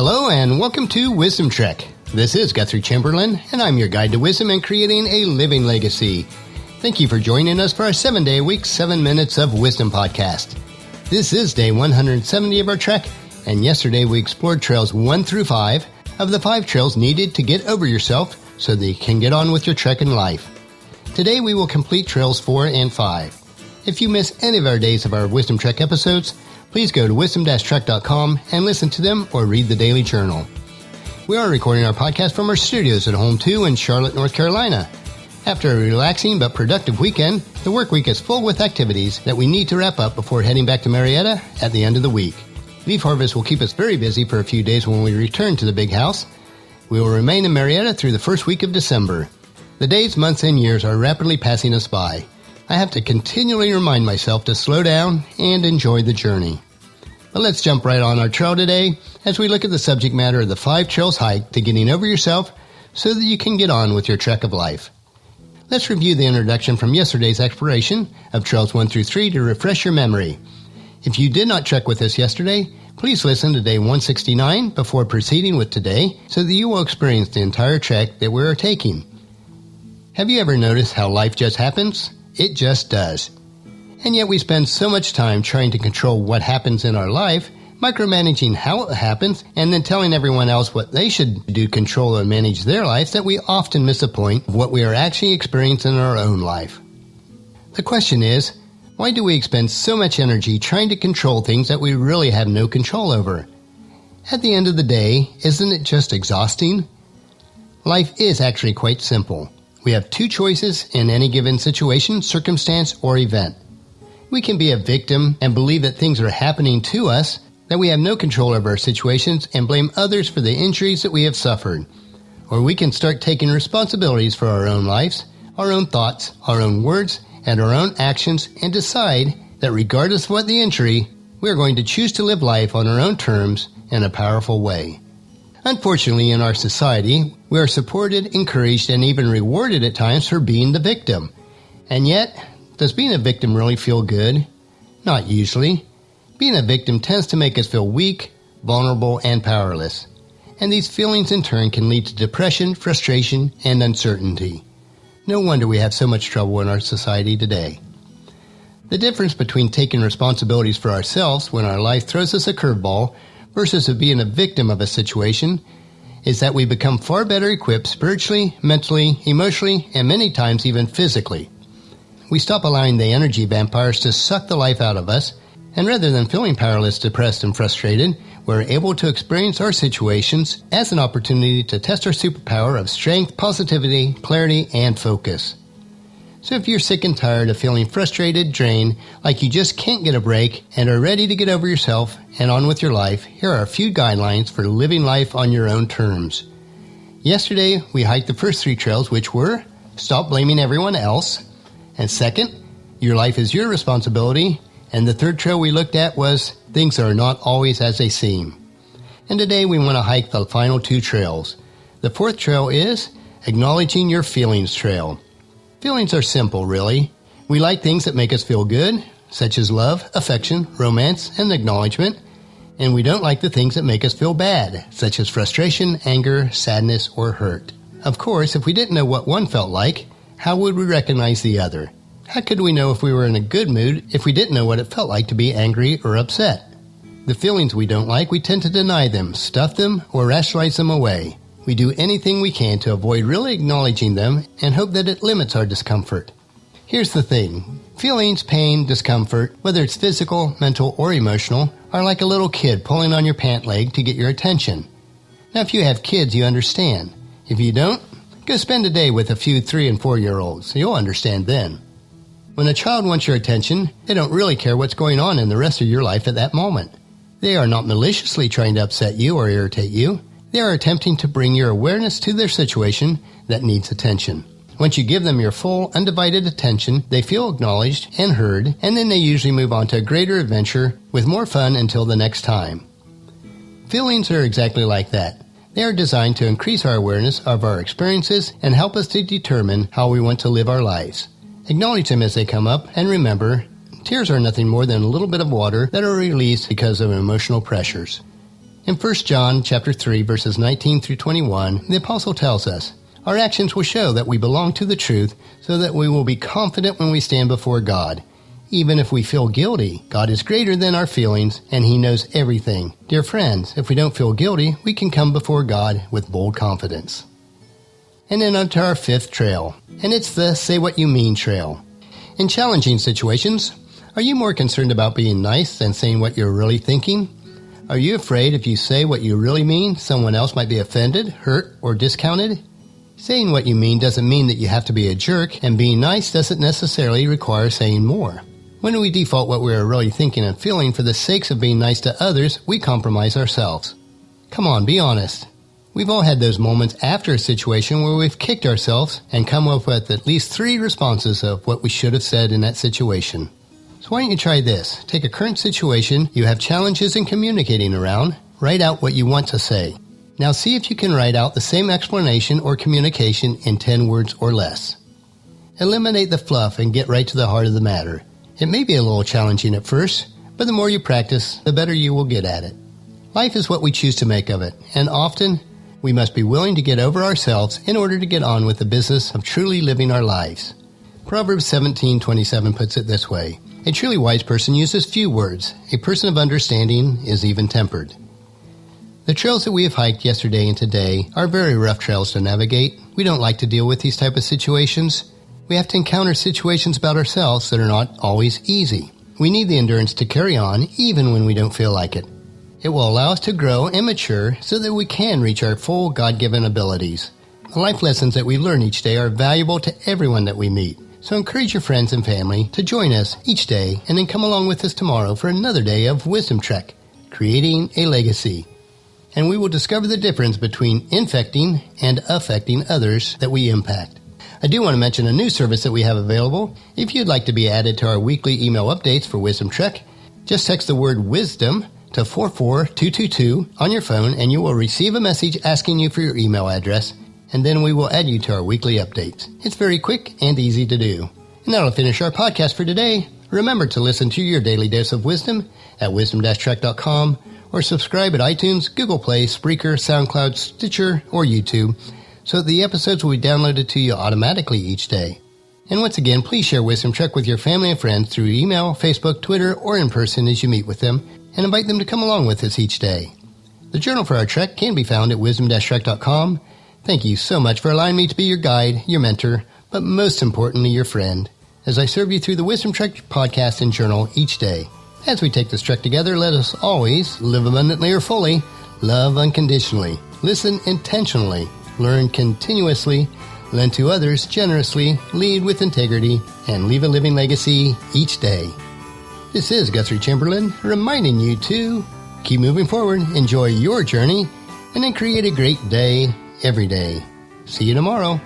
Hello and welcome to Wisdom Trek. This is Guthrie Chamberlain, and I'm your guide to wisdom and creating a living legacy. Thank you for joining us for our 7-day-a-week 7 Minutes of Wisdom podcast. This is day 170 of our trek, and yesterday we explored trails 1 through 5 of the 5 trails needed to get over yourself so that you can get on with your trek in life. Today we will complete trails 4 and 5. If you miss any of our days of our Wisdom Trek episodes, please go to wisdom-trek.com and listen to them or read the daily journal. We are recording our podcast from our studios at Home 2 in Charlotte, North Carolina. After a relaxing but productive weekend, the work week is full with activities that we need to wrap up before heading back to Marietta at the end of the week. Leaf harvest will keep us very busy for a few days when we return to the big house. We will remain in Marietta through the first week of December. The days, months, and years are rapidly passing us by. I have to continually remind myself to slow down and enjoy the journey. But let's jump right on our trail today as we look at the subject matter of the 5 trails hike to getting over yourself so that you can get on with your trek of life. Let's review the introduction from yesterday's exploration of trails 1 through 3 to refresh your memory. If you did not trek with us yesterday, please listen to day 169 before proceeding with today so that you will experience the entire trek that we are taking. Have you ever noticed how life just happens? It just does. And yet we spend so much time trying to control what happens in our life, micromanaging how it happens, and then telling everyone else what they should do to control and manage their lives that we often miss the point of what we are actually experiencing in our own life. The question is, why do we expend so much energy trying to control things that we really have no control over? At the end of the day, isn't it just exhausting? Life is actually quite simple. We have 2 choices in any given situation, circumstance, or event. We can be a victim and believe that things are happening to us, that we have no control over our situations, and blame others for the injuries that we have suffered. Or we can start taking responsibilities for our own lives, our own thoughts, our own words, and our own actions, and decide that regardless of what the injury, we are going to choose to live life on our own terms in a powerful way. Unfortunately, in our society, we are supported, encouraged, and even rewarded at times for being the victim. And yet, does being a victim really feel good? Not usually. Being a victim tends to make us feel weak, vulnerable, and powerless. And these feelings in turn can lead to depression, frustration, and uncertainty. No wonder we have so much trouble in our society today. The difference between taking responsibilities for ourselves when our life throws us a curveball versus being a victim of a situation is that we become far better equipped spiritually, mentally, emotionally, and many times even physically. We stop allowing the energy vampires to suck the life out of us, and rather than feeling powerless, depressed, and frustrated, we're able to experience our situations as an opportunity to test our superpower of strength, positivity, clarity, and focus. So if you're sick and tired of feeling frustrated, drained, like you just can't get a break, and are ready to get over yourself and on with your life, here are a few guidelines for living life on your own terms. Yesterday, we hiked the first 3 trails, which were stop blaming everyone else, and second, your life is your responsibility, and the 3rd trail we looked at was things are not always as they seem. And today we want to hike the final 2 trails. The 4th trail is acknowledging your feelings trail. Feelings are simple, really. We like things that make us feel good, such as love, affection, romance, and acknowledgement, and we don't like the things that make us feel bad, such as frustration, anger, sadness, or hurt. Of course, if we didn't know what one felt like, how would we recognize the other? How could we know if we were in a good mood if we didn't know what it felt like to be angry or upset? The feelings we don't like, we tend to deny them, stuff them, or rationalize them away. We do anything we can to avoid really acknowledging them and hope that it limits our discomfort. Here's the thing. Feelings, pain, discomfort, whether it's physical, mental, or emotional, are like a little kid pulling on your pant leg to get your attention. Now, if you have kids, you understand. If you don't, go spend a day with a few 3- and 4-year-olds. You'll understand then. When a child wants your attention, they don't really care what's going on in the rest of your life at that moment. They are not maliciously trying to upset you or irritate you. They are attempting to bring your awareness to their situation that needs attention. Once you give them your full, undivided attention, they feel acknowledged and heard, and then they usually move on to a greater adventure with more fun until the next time. Feelings are exactly like that. They are designed to increase our awareness of our experiences and help us to determine how we want to live our lives. Acknowledge them as they come up, and remember, tears are nothing more than a little bit of water that are released because of emotional pressures. In 1 John chapter 3, verses 19 through 21, the apostle tells us, "Our actions will show that we belong to the truth, so that we will be confident when we stand before God. Even if we feel guilty, God is greater than our feelings, and He knows everything. Dear friends, if we don't feel guilty, we can come before God with bold confidence." And then onto our fifth trail, and it's the Say What You Mean trail. In challenging situations, are you more concerned about being nice than saying what you're really thinking? Are you afraid if you say what you really mean, someone else might be offended, hurt, or discounted? Saying what you mean doesn't mean that you have to be a jerk, and being nice doesn't necessarily require saying more. When we default what we are really thinking and feeling for the sakes of being nice to others, we compromise ourselves. Come on, be honest. We've all had those moments after a situation where we've kicked ourselves and come up with at least 3 responses of what we should have said in that situation. So why don't you try this? Take a current situation you have challenges in communicating around, write out what you want to say. Now see if you can write out the same explanation or communication in 10 words or less. Eliminate the fluff and get right to the heart of the matter. It may be a little challenging at first, but the more you practice, the better you will get at it. Life is what we choose to make of it, and often we must be willing to get over ourselves in order to get on with the business of truly living our lives. Proverbs 17:27 puts it this way, "A truly wise person uses few words. A person of understanding is even-tempered." The trails that we have hiked yesterday and today are very rough trails to navigate. We don't like to deal with these type of situations. We have to encounter situations about ourselves that are not always easy. We need the endurance to carry on even when we don't feel like it. It will allow us to grow and mature so that we can reach our full God-given abilities. The life lessons that we learn each day are valuable to everyone that we meet. So encourage your friends and family to join us each day and then come along with us tomorrow for another day of Wisdom Trek, Creating a Legacy. And we will discover the difference between infecting and affecting others that we impact. I do want to mention a new service that we have available. If you'd like to be added to our weekly email updates for Wisdom Trek, just text the word WISDOM to 44222 on your phone and you will receive a message asking you for your email address, and then we will add you to our weekly updates. It's very quick and easy to do. And that'll finish our podcast for today. Remember to listen to your daily dose of wisdom at wisdom-trek.com or subscribe at iTunes, Google Play, Spreaker, SoundCloud, Stitcher, or YouTube so that the episodes will be downloaded to you automatically each day. And once again, please share Wisdom Trek with your family and friends through email, Facebook, Twitter, or in person as you meet with them, and invite them to come along with us each day. The journal for our trek can be found at wisdom-trek.com. Thank you so much for allowing me to be your guide, your mentor, but most importantly, your friend, as I serve you through the Wisdom Trek podcast and journal each day. As we take this trek together, let us always live abundantly or fully, love unconditionally, listen intentionally, learn continuously, lend to others generously, lead with integrity, and leave a living legacy each day. This is Guthrie Chamberlain reminding you to keep moving forward, enjoy your journey, and then create a great day every day. See you tomorrow.